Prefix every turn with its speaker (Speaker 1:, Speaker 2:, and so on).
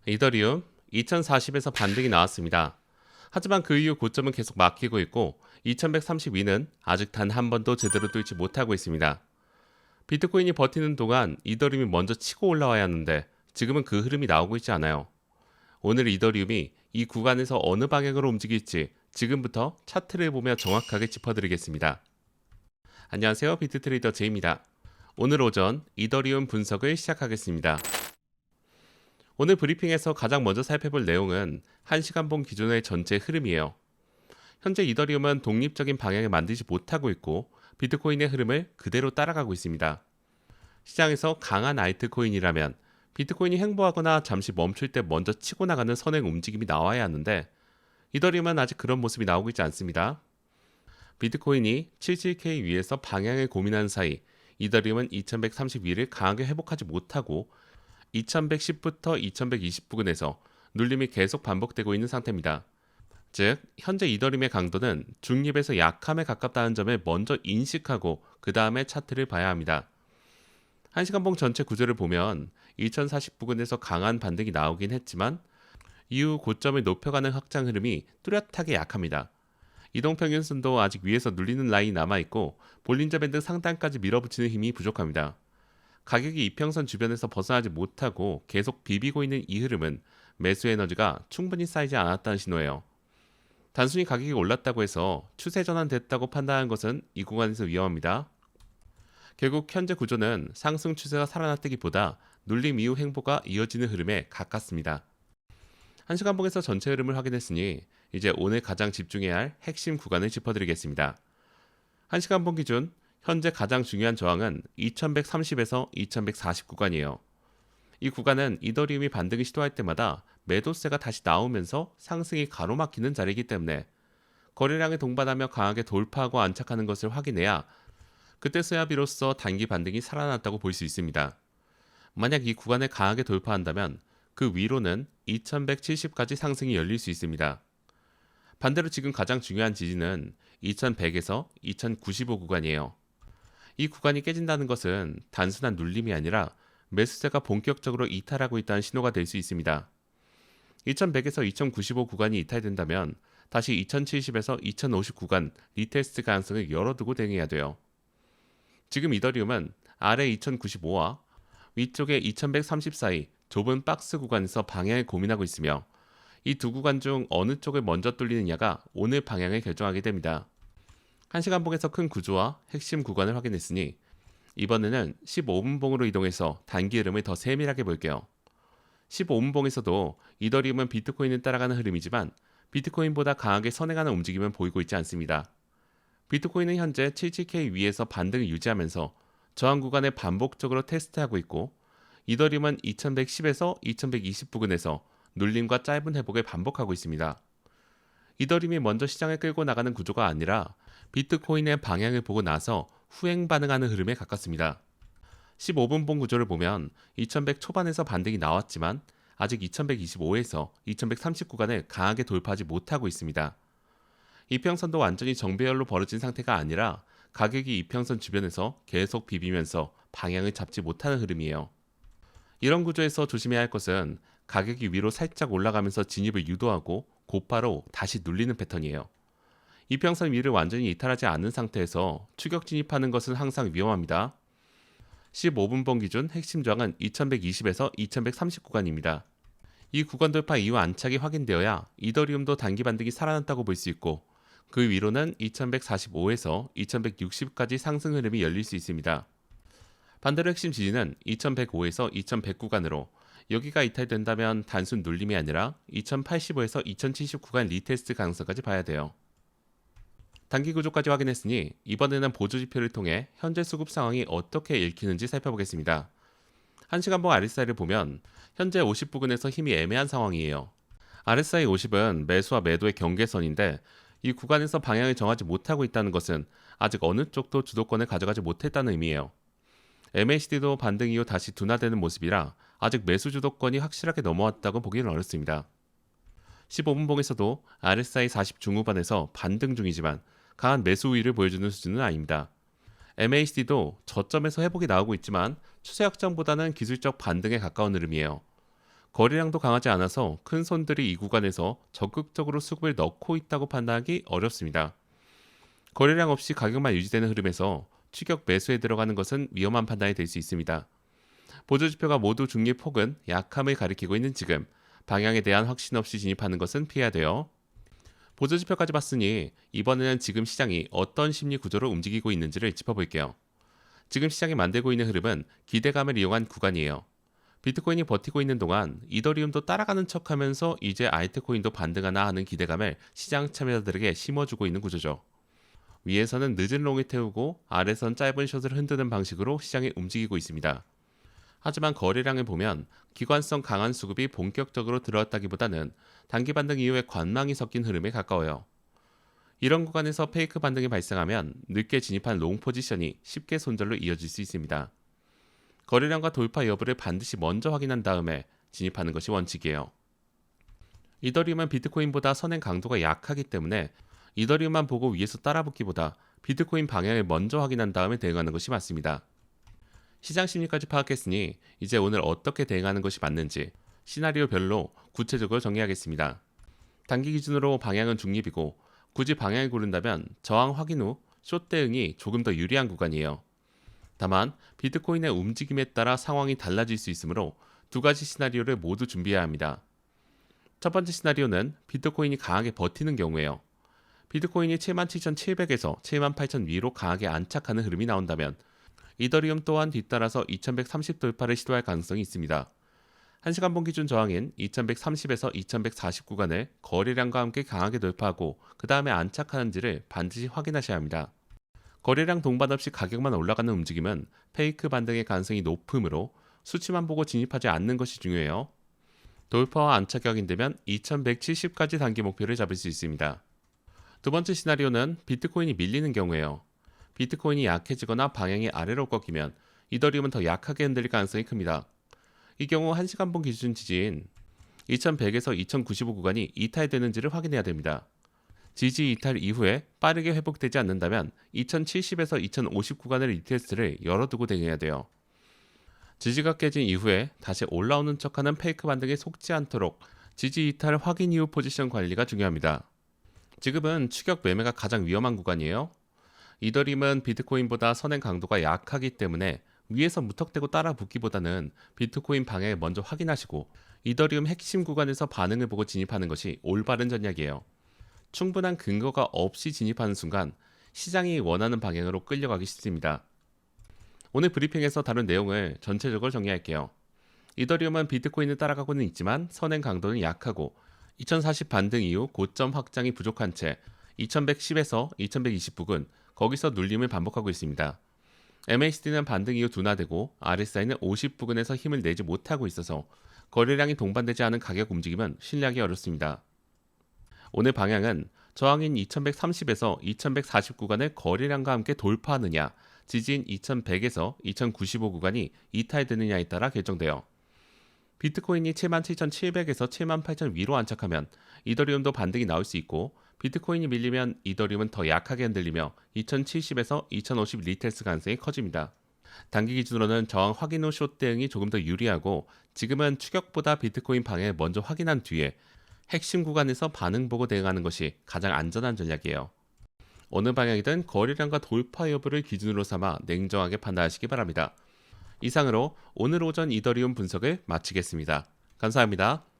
Speaker 1: 이더리움 2040에서 반등이 나왔습니다. 하지만 그 이후 고점은 계속 막히고 있고 2132는 아직 단 한 번도 제대로 뚫지 못하고 있습니다. 비트코인이 버티는 동안 이더리움이 먼저 치고 올라와야 하는데 지금은 그 흐름이 나오고 있지 않아요. 오늘 이더리움이 이 구간에서 어느 방향으로 움직일지 지금부터 차트를 보며 정확하게 짚어드리겠습니다. 안녕하세요, 비트트레이더 제이입니다. 오늘 오전 이더리움 분석을 시작하겠습니다. 오늘 브리핑에서 가장 먼저 살펴볼 내용은 1시간봉 기준의 전체 흐름이에요. 현재 이더리움은 독립적인 방향을 만들지 못하고 있고 비트코인의 흐름을 그대로 따라가고 있습니다. 시장에서 강한 알트코인이라면 비트코인이 횡보하거나 잠시 멈출 때 먼저 치고 나가는 선행 움직임이 나와야 하는데 이더리움은 아직 그런 모습이 나오고 있지 않습니다. 비트코인이 77K 위에서 방향을 고민하는 사이 이더리움은 2132를 강하게 회복하지 못하고 2110부터 2120 부근에서 눌림이 계속 반복되고 있는 상태입니다. 즉, 현재 이더리움의 강도는 중립에서 약함에 가깝다는 점을 먼저 인식하고 그 다음에 차트를 봐야 합니다. 1시간봉 전체 구조를 보면 2040 부근에서 강한 반등이 나오긴 했지만 이후 고점을 높여가는 확장 흐름이 뚜렷하게 약합니다. 이동평균선도 아직 위에서 눌리는 라인이 남아있고 볼린저 밴드 상단까지 밀어붙이는 힘이 부족합니다. 가격이 이평선 주변에서 벗어나지 못하고 계속 비비고 있는 이 흐름은 매수 에너지가 충분히 쌓이지 않았다는 신호예요. 단순히 가격이 올랐다고 해서 추세 전환됐다고 판단하는 것은 이 구간에서 위험합니다. 결국 현재 구조는 상승 추세가 살아났다기보다 눌림 이후 횡보가 이어지는 흐름에 가깝습니다. 1시간봉에서 전체 흐름을 확인했으니 이제 오늘 가장 집중해야 할 핵심 구간을 짚어드리겠습니다. 1시간봉 기준 현재 가장 중요한 저항은 2130에서 2140 구간이에요. 이 구간은 이더리움이 반등을 시도할 때마다 매도세가 다시 나오면서 상승이 가로막히는 자리이기 때문에 거래량을 동반하며 강하게 돌파하고 안착하는 것을 확인해야 그때서야 비로소 단기 반등이 살아났다고 볼 수 있습니다. 만약 이 구간을 강하게 돌파한다면 그 위로는 2170까지 상승이 열릴 수 있습니다. 반대로 지금 가장 중요한 지지는 2100에서 2095 구간이에요. 이 구간이 깨진다는 것은 단순한 눌림이 아니라 매수세가 본격적으로 이탈하고 있다는 신호가 될 수 있습니다. 2100에서 2095 구간이 이탈된다면 다시 2070에서 2050 구간 리테스트 가능성을 열어두고 대응해야 돼요. 지금 이더리움은 아래 2095와 위쪽에 2130 사이 좁은 박스 구간에서 방향을 고민하고 있으며 이 두 구간 중 어느 쪽을 먼저 뚫리느냐가 오늘 방향을 결정하게 됩니다. 1시간봉에서 큰 구조와 핵심 구간을 확인했으니 이번에는 15분봉으로 이동해서 단기 흐름을 더 세밀하게 볼게요. 15분봉에서도 이더리움은 비트코인을 따라가는 흐름이지만 비트코인보다 강하게 선행하는 움직임은 보이고 있지 않습니다. 비트코인은 현재 77K 위에서 반등을 유지하면서 저항 구간을 반복적으로 테스트하고 있고 이더리움은 2110에서 2120 부근에서 눌림과 짧은 회복을 반복하고 있습니다. 이더리움이 먼저 시장을 끌고 나가는 구조가 아니라 비트코인의 방향을 보고 나서 후행 반응하는 흐름에 가깝습니다. 15분봉 구조를 보면 2100 초반에서 반등이 나왔지만 아직 2125에서 2130 구간을 강하게 돌파하지 못하고 있습니다. 이평선도 완전히 정배열로 벌어진 상태가 아니라 가격이 이평선 주변에서 계속 비비면서 방향을 잡지 못하는 흐름이에요. 이런 구조에서 조심해야 할 것은 가격이 위로 살짝 올라가면서 진입을 유도하고 곧바로 다시 눌리는 패턴이에요. 이평선 위를 완전히 이탈하지 않은 상태에서 추격 진입하는 것은 항상 위험합니다. 15분봉 기준 핵심 저항은 2120에서 2130 구간입니다. 이 구간 돌파 이후 안착이 확인되어야 이더리움도 단기 반등이 살아났다고 볼 수 있고 그 위로는 2145에서 2160까지 상승 흐름이 열릴 수 있습니다. 반대로 핵심 지지는 2105에서 2100 구간으로 여기가 이탈된다면 단순 눌림이 아니라 2085에서 2070 구간 리테스트 가능성까지 봐야 돼요. 단기 구조까지 확인했으니 이번에는 보조지표를 통해 현재 수급 상황이 어떻게 읽히는지 살펴보겠습니다. 1시간봉 RSI를 보면 현재 50 부근에서 힘이 애매한 상황이에요. RSI 50은 매수와 매도의 경계선인데 이 구간에서 방향을 정하지 못하고 있다는 것은 아직 어느 쪽도 주도권을 가져가지 못했다는 의미예요. MACD도 반등 이후 다시 둔화되는 모습이라 아직 매수 주도권이 확실하게 넘어왔다고 보기는 어렵습니다. 15분봉에서도 RSI 40 중후반에서 반등 중이지만 강한 매수 우위를 보여주는 수준은 아닙니다. MACD도 저점에서 회복이 나오고 있지만 추세 확장보다는 기술적 반등에 가까운 흐름이에요. 거래량도 강하지 않아서 큰 손들이 이 구간에서 적극적으로 수급을 넣고 있다고 판단하기 어렵습니다. 거래량 없이 가격만 유지되는 흐름에서 추격 매수에 들어가는 것은 위험한 판단이 될 수 있습니다. 보조지표가 모두 중립 혹은 약함을 가리키고 있는 지금, 방향에 대한 확신 없이 진입하는 것은 피해야 돼요. 보조지표까지 봤으니 이번에는 지금 시장이 어떤 심리 구조로 움직이고 있는지를 짚어볼게요. 지금 시장이 만들고 있는 흐름은 기대감을 이용한 구간이에요. 비트코인이 버티고 있는 동안 이더리움도 따라가는 척하면서 이제 알트코인도 반등하나 하는 기대감을 시장 참여자들에게 심어주고 있는 구조죠. 위에서는 늦은 롱을 태우고 아래선 짧은 숏을 흔드는 방식으로 시장이 움직이고 있습니다. 하지만 거래량을 보면 기관성 강한 수급이 본격적으로 들어왔다기보다는 단기 반등 이후에 관망이 섞인 흐름에 가까워요. 이런 구간에서 페이크 반등이 발생하면 늦게 진입한 롱 포지션이 쉽게 손절로 이어질 수 있습니다. 거래량과 돌파 여부를 반드시 먼저 확인한 다음에 진입하는 것이 원칙이에요. 이더리움은 비트코인보다 선행 강도가 약하기 때문에 이더리움만 보고 위에서 따라붙기보다 비트코인 방향을 먼저 확인한 다음에 대응하는 것이 맞습니다. 시장 심리까지 파악했으니 이제 오늘 어떻게 대응하는 것이 맞는지 시나리오별로 구체적으로 정리하겠습니다. 단기 기준으로 방향은 중립이고 굳이 방향을 고른다면 저항 확인 후 숏 대응이 조금 더 유리한 구간이에요. 다만 비트코인의 움직임에 따라 상황이 달라질 수 있으므로 두 가지 시나리오를 모두 준비해야 합니다. 첫 번째 시나리오는 비트코인이 강하게 버티는 경우예요. 비트코인이 77,700에서 78,000 위로 강하게 안착하는 흐름이 나온다면 이더리움 또한 뒤따라서 2130 돌파를 시도할 가능성이 있습니다. 1시간봉 기준 저항인 2130에서 2140 구간을 거래량과 함께 강하게 돌파하고 그 다음에 안착하는지를 반드시 확인하셔야 합니다. 거래량 동반 없이 가격만 올라가는 움직임은 페이크 반등의 가능성이 높으므로 수치만 보고 진입하지 않는 것이 중요해요. 돌파와 안착이 확인되면 2170까지 단기 목표를 잡을 수 있습니다. 두 번째 시나리오는 비트코인이 밀리는 경우예요. 비트코인이 약해지거나 방향이 아래로 꺾이면 이더리움은 더 약하게 흔들릴 가능성이 큽니다. 이 경우 1시간봉 기준 지지인 2100에서 2095 구간이 이탈되는지를 확인해야 됩니다. 지지 이탈 이후에 빠르게 회복되지 않는다면 2070에서 2050 구간의 리테스트를 열어두고 대응해야 돼요. 지지가 깨진 이후에 다시 올라오는 척하는 페이크 반등에 속지 않도록 지지 이탈 확인 이후 포지션 관리가 중요합니다. 지금은 추격 매매가 가장 위험한 구간이에요. 이더리움은 비트코인보다 선행 강도가 약하기 때문에 위에서 무턱대고 따라 붙기보다는 비트코인 방향을 먼저 확인하시고 이더리움 핵심 구간에서 반응을 보고 진입하는 것이 올바른 전략이에요. 충분한 근거가 없이 진입하는 순간 시장이 원하는 방향으로 끌려가기 쉽습니다. 오늘 브리핑에서 다룬 내용을 전체적으로 정리할게요. 이더리움은 비트코인을 따라가고는 있지만 선행 강도는 약하고 2040 반등 이후 고점 확장이 부족한 채 2110에서 2120 부근 거기서 눌림을 반복하고 있습니다. MACD는 반등 이후 둔화되고 RSI는 50 부근에서 힘을 내지 못하고 있어서 거래량이 동반되지 않은 가격 움직임은 신뢰하기 어렵습니다. 오늘 방향은 저항인 2130에서 2140 구간을 거래량과 함께 돌파하느냐, 지지인 2100에서 2095 구간이 이탈되느냐에 따라 결정돼요. 비트코인이 77,700에서 78,000 위로 안착하면 이더리움도 반등이 나올 수 있고 비트코인이 밀리면 이더리움은 더 약하게 흔들리며 2070에서 2050 리테스트 가능성이 커집니다. 단기 기준으로는 저항 확인 후 숏 대응이 조금 더 유리하고 지금은 추격보다 비트코인 방향을 먼저 확인한 뒤에 핵심 구간에서 반응 보고 대응하는 것이 가장 안전한 전략이에요. 어느 방향이든 거래량과 돌파 여부를 기준으로 삼아 냉정하게 판단하시기 바랍니다. 이상으로 오늘 오전 이더리움 분석을 마치겠습니다. 감사합니다.